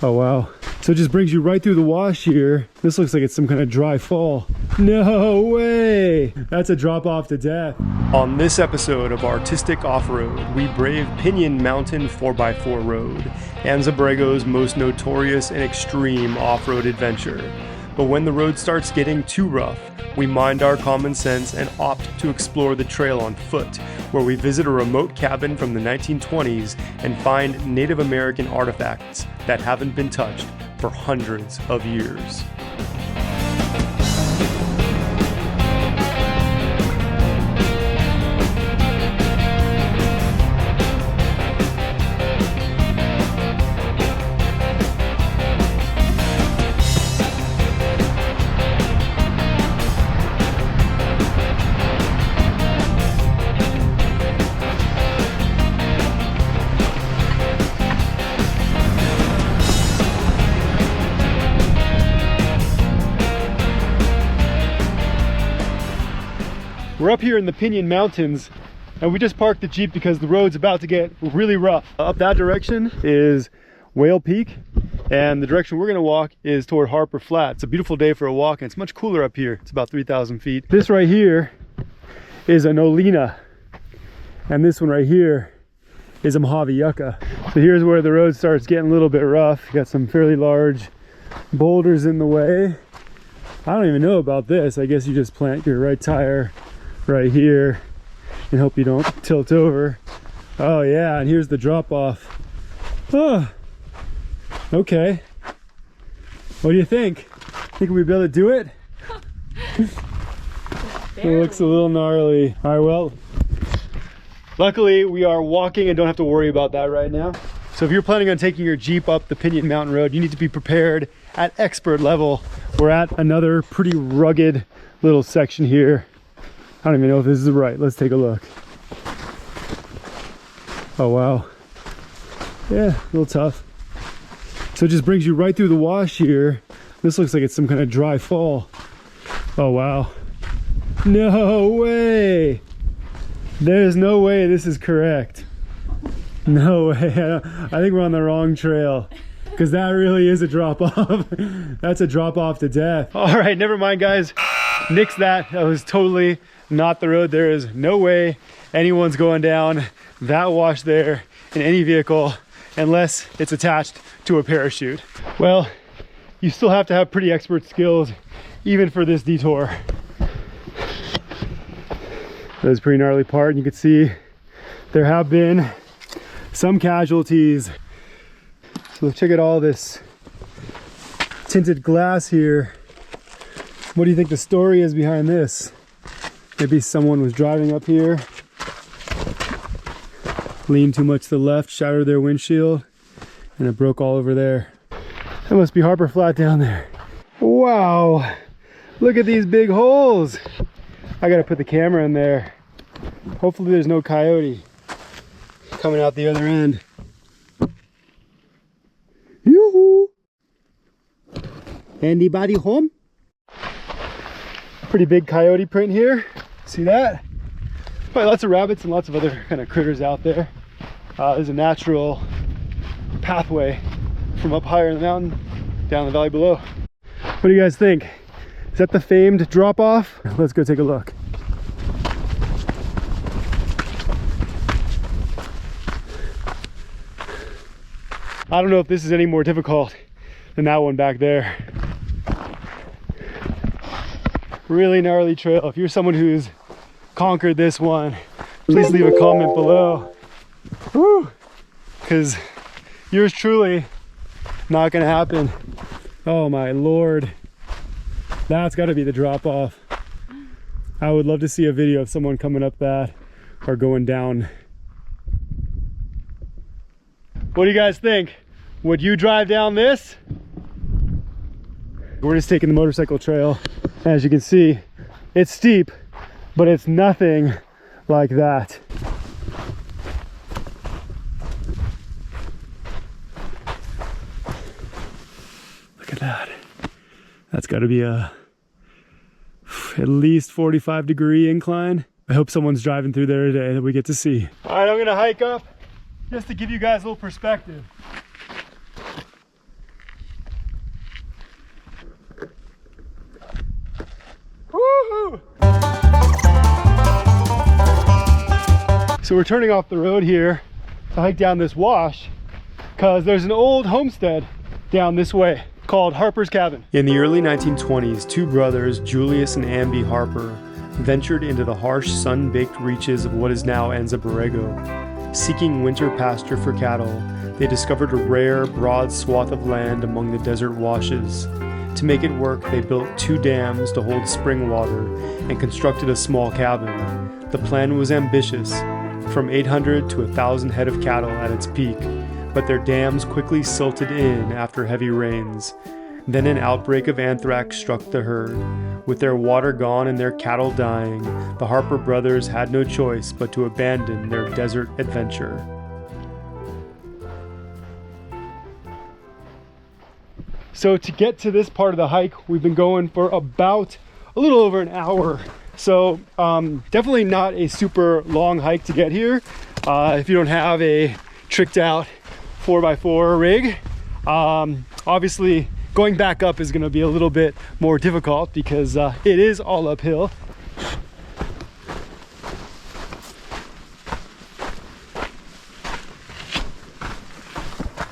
Oh wow. So it just brings you right through the wash here. This looks like it's some kind of dry fall. No way! That's a drop off to death. On this episode of Artistic Off-Road, we brave Pinyon Mountain 4x4 road, Anza-Borrego's most notorious and extreme off-road adventure. But when the road starts getting too rough, we mind our common sense and opt to explore the trail on foot, where we visit a remote cabin from the 1920s and find Native American artifacts that haven't been touched for hundreds of years. We're up here in the Pinyon Mountains and we just parked the Jeep because the road's about to get really rough. Up that direction is Whale Peak and the direction we're gonna walk is toward Harper Flat. It's a beautiful day for a walk and it's much cooler up here. It's about 3,000 feet. This right here is a Nolina and this one right here is a Mojave Yucca. So here's where the road starts getting a little bit rough. You got some fairly large boulders in the way. I don't even know about this. I guess you just plant your right tire right here and hope you don't tilt over. Oh yeah, and here's the drop off. Oh, okay. What do you think? Think we'll be able to do it? It looks a little gnarly. All right, well, luckily we are walking and don't have to worry about that right now. So if you're planning on taking your Jeep up the Pinyon Mountain Road, you need to be prepared at expert level. We're at another pretty rugged little section here. I don't even know if this is right. Let's take a look. Oh wow. Yeah, a little tough. So it just brings you right through the wash here. This looks like it's some kind of dry fall. Oh wow. No way. There's no way this is correct. No way. I think we're on the wrong trail. Because that really is a drop off. That's a drop off to death. All right, never mind guys. Nix that. That was totally not the road. There is no way anyone's going down that wash there in any vehicle unless it's attached to a parachute. Well, you still have to have pretty expert skills even for this detour. That was a pretty gnarly part and you can see there have been some casualties. So check out all this tinted glass here. What do you think the story is behind this? Maybe someone was driving up here, leaned too much to the left, shattered their windshield, and it broke all over there. That must be Harper Flat down there. Wow, look at these big holes. I gotta put the camera in there. Hopefully there's no coyote coming out the other end. Yoo-hoo! Anybody home? Pretty big coyote print here. See that? Probably lots of rabbits and lots of other kind of critters out there. There's a natural pathway from up higher in the mountain down the valley below. What do you guys think? Is that the famed drop off? Let's go take a look. I don't know if this is any more difficult than that one back there. Really gnarly trail. If you're someone who's conquered this one, please leave a comment below. Woo! Because yours truly not gonna happen. Oh my Lord. That's gotta be the drop off. I would love to see a video of someone coming up that or going down. What do you guys think? Would you drive down this? We're just taking the motorcycle trail. As you can see, it's steep, but it's nothing like that. Look at that. That's got to be a at least 45-degree incline. I hope someone's driving through there today that we get to see. All right, I'm gonna hike up just to give you guys a little perspective. So we're turning off the road here to hike down this wash because there's an old homestead down this way called Harper's Cabin. In the early 1920s, two brothers, Julius and Amby Harper, ventured into the harsh, sun-baked reaches of what is now Anza-Borrego. Seeking winter pasture for cattle, they discovered a rare, broad swath of land among the desert washes. To make it work, they built 2 dams to hold spring water and constructed a small cabin. The plan was ambitious, from 800 to 1,000 head of cattle at its peak, but their dams quickly silted in after heavy rains. Then an outbreak of anthrax struck the herd. With their water gone and their cattle dying, the Harper brothers had no choice but to abandon their desert adventure. So to get to this part of the hike, we've been going for about a little over an hour. So definitely not a super long hike to get here. If you don't have a tricked out 4x4 rig, obviously going back up is going to be a little bit more difficult because it is all uphill.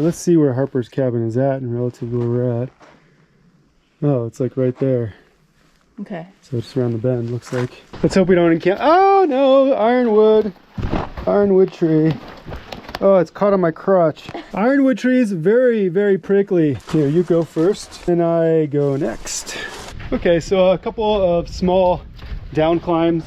Let's see where Harper's Cabin is at and relative to where we're at. Oh, it's like right there. Okay. So it's around the bend, looks like. Let's hope we don't encounter. Oh no, ironwood tree. Oh, it's caught on my crotch. Ironwood trees, very, very prickly. Here, you go first, and I go next. Okay, so a couple of small down climbs.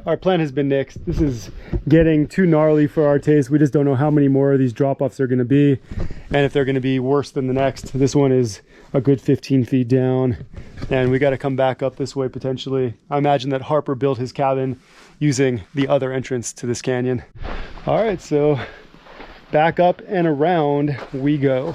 Our plan has been nixed. This is getting too gnarly for our taste. We just don't know how many more of these drop-offs are gonna be, and if they're gonna be worse than the next. This one is a good 15 feet down, and we gotta come back up this way potentially. I imagine that Harper built his cabin using the other entrance to this canyon. All right, so back up and around we go.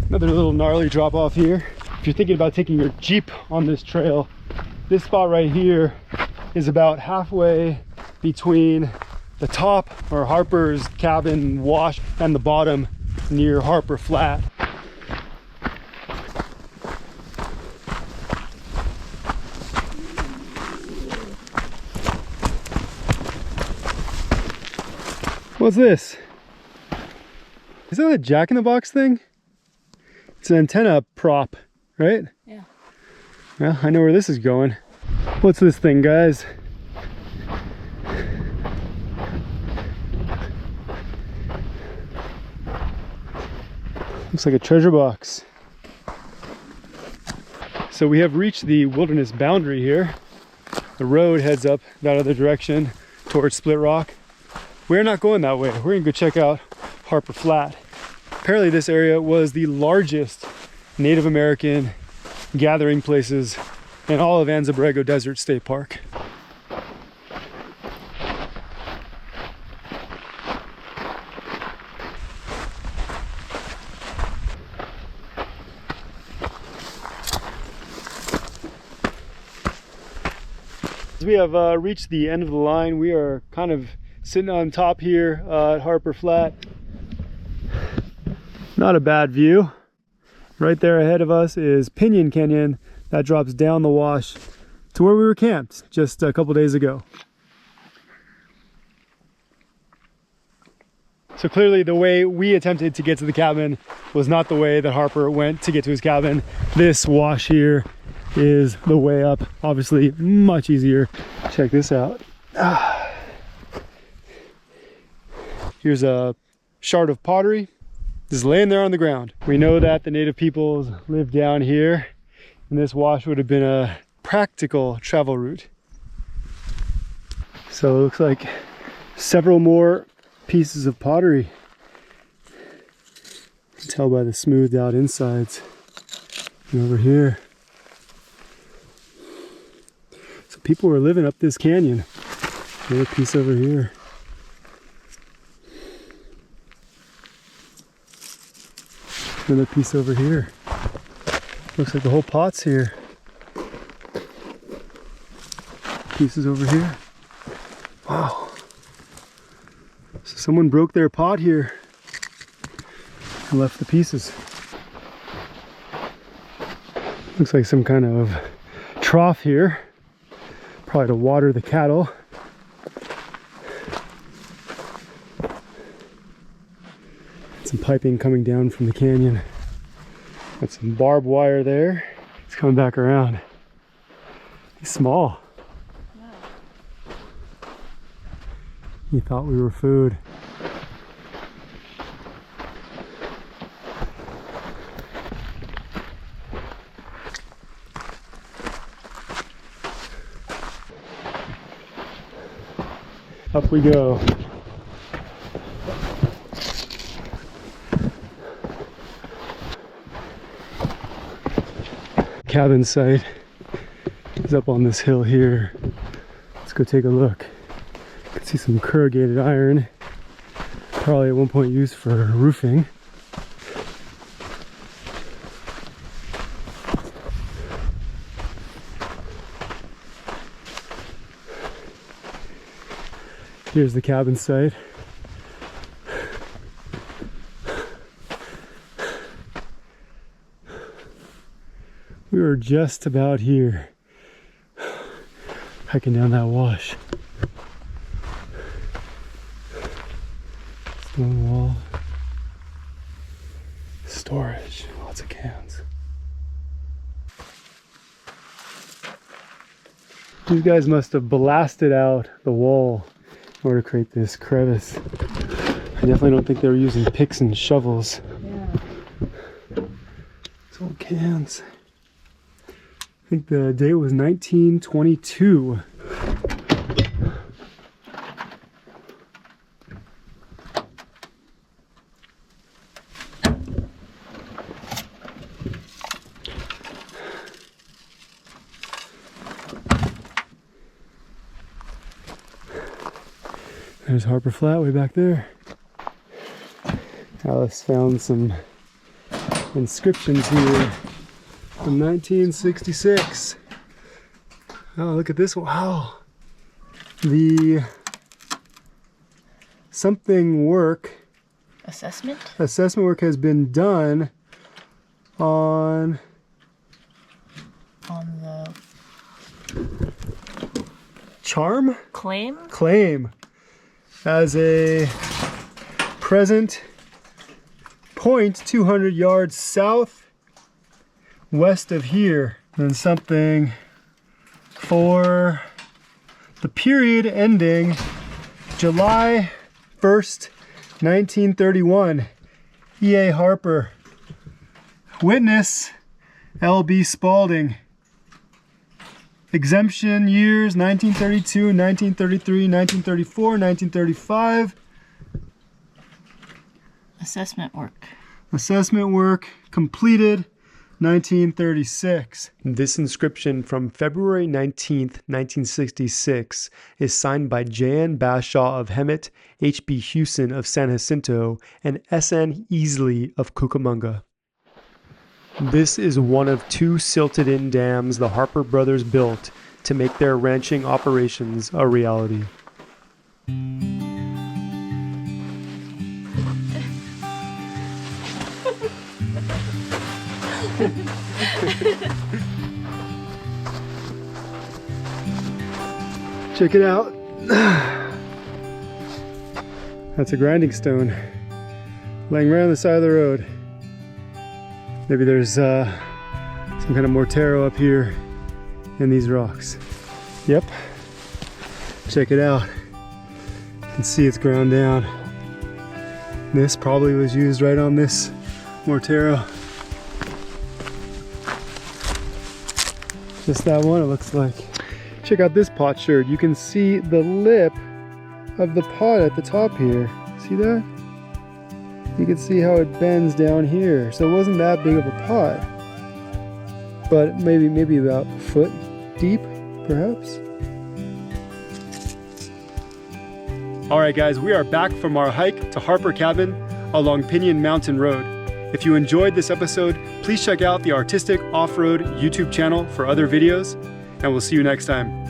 Another little gnarly drop off here. If you're thinking about taking your Jeep on this trail, this spot right here is about halfway between the top or Harper's Cabin wash and the bottom near Harper Flat. What's this? Is that a jack-in-the-box thing? It's an antenna prop, right? Yeah. Well, I know where this is going. What's this thing, guys? Looks like a treasure box. So we have reached the wilderness boundary here. The road heads up that other direction towards Split Rock. We're not going that way. We're gonna go check out Harper Flat. Apparently this area was the largest Native American gathering places in all of Anza-Borrego Desert State Park. We have reached the end of the line. We are kind of sitting on top here at Harper Flat. Not a bad view. Right there ahead of us is Pinyon Canyon that drops down the wash to where we were camped just a couple days ago. So clearly the way we attempted to get to the cabin was not the way that Harper went to get to his cabin. This wash here is the way up, obviously much easier. Check this out. Here's a shard of pottery just laying there on the ground. We know that the native peoples lived down here, and this wash would have been a practical travel route. So it looks like several more pieces of pottery. You can tell by the smoothed out insides. And over here. So people were living up this canyon. Another piece over here. Another piece over here. Looks like the whole pot's here. Pieces over here. Wow. So someone broke their pot here and left the pieces. Looks like some kind of trough here, probably to water the cattle. Some piping coming down from the canyon. Got some barbed wire there. It's coming back around. He's small. Yeah. He thought we were food. Up we go. Cabin site is up on this hill here. Let's go take a look. You can see some corrugated iron, probably at one point used for roofing. Here's the cabin site. We were just about here, hiking down that wash. Stone wall. Storage, lots of cans. These guys must have blasted out the wall in order to create this crevice. I definitely don't think they were using picks and shovels. Yeah. It's old cans. I think the date was 1922. There's Harper Flat way back there. Alice found some inscriptions here from 1966. Oh, look at this one. Wow. The something work. Assessment work has been done on the charm? Claim as a present point 200 yards south west of here, and something for the period ending July 1st, 1931. E.A. Harper. Witness L.B. Spalding. Exemption years 1932, 1933, 1934, 1935. Assessment work completed 1936. This inscription from February 19th, 1966 is signed by Jan Bashaw of Hemet, H.B. Hewson of San Jacinto, and S.N. Easley of Cucamonga. This is one of two silted-in dams the Harper brothers built to make their ranching operations a reality. Check it out. That's a grinding stone laying right on the side of the road. Maybe there's some kind of mortero up here in these rocks. Yep. Check it out. You can see it's ground down. This probably was used right on this mortero. Just that one, it looks like. Check out this potsherd. You can see the lip of the pot at the top here. See that? You can see how it bends down here. So it wasn't that big of a pot, but maybe about a foot deep, perhaps. All right, guys, we are back from our hike to Harper Cabin along Pinyon Mountain Road. If you enjoyed this episode, please check out the Artistic Off-Road YouTube channel for other videos, and we'll see you next time.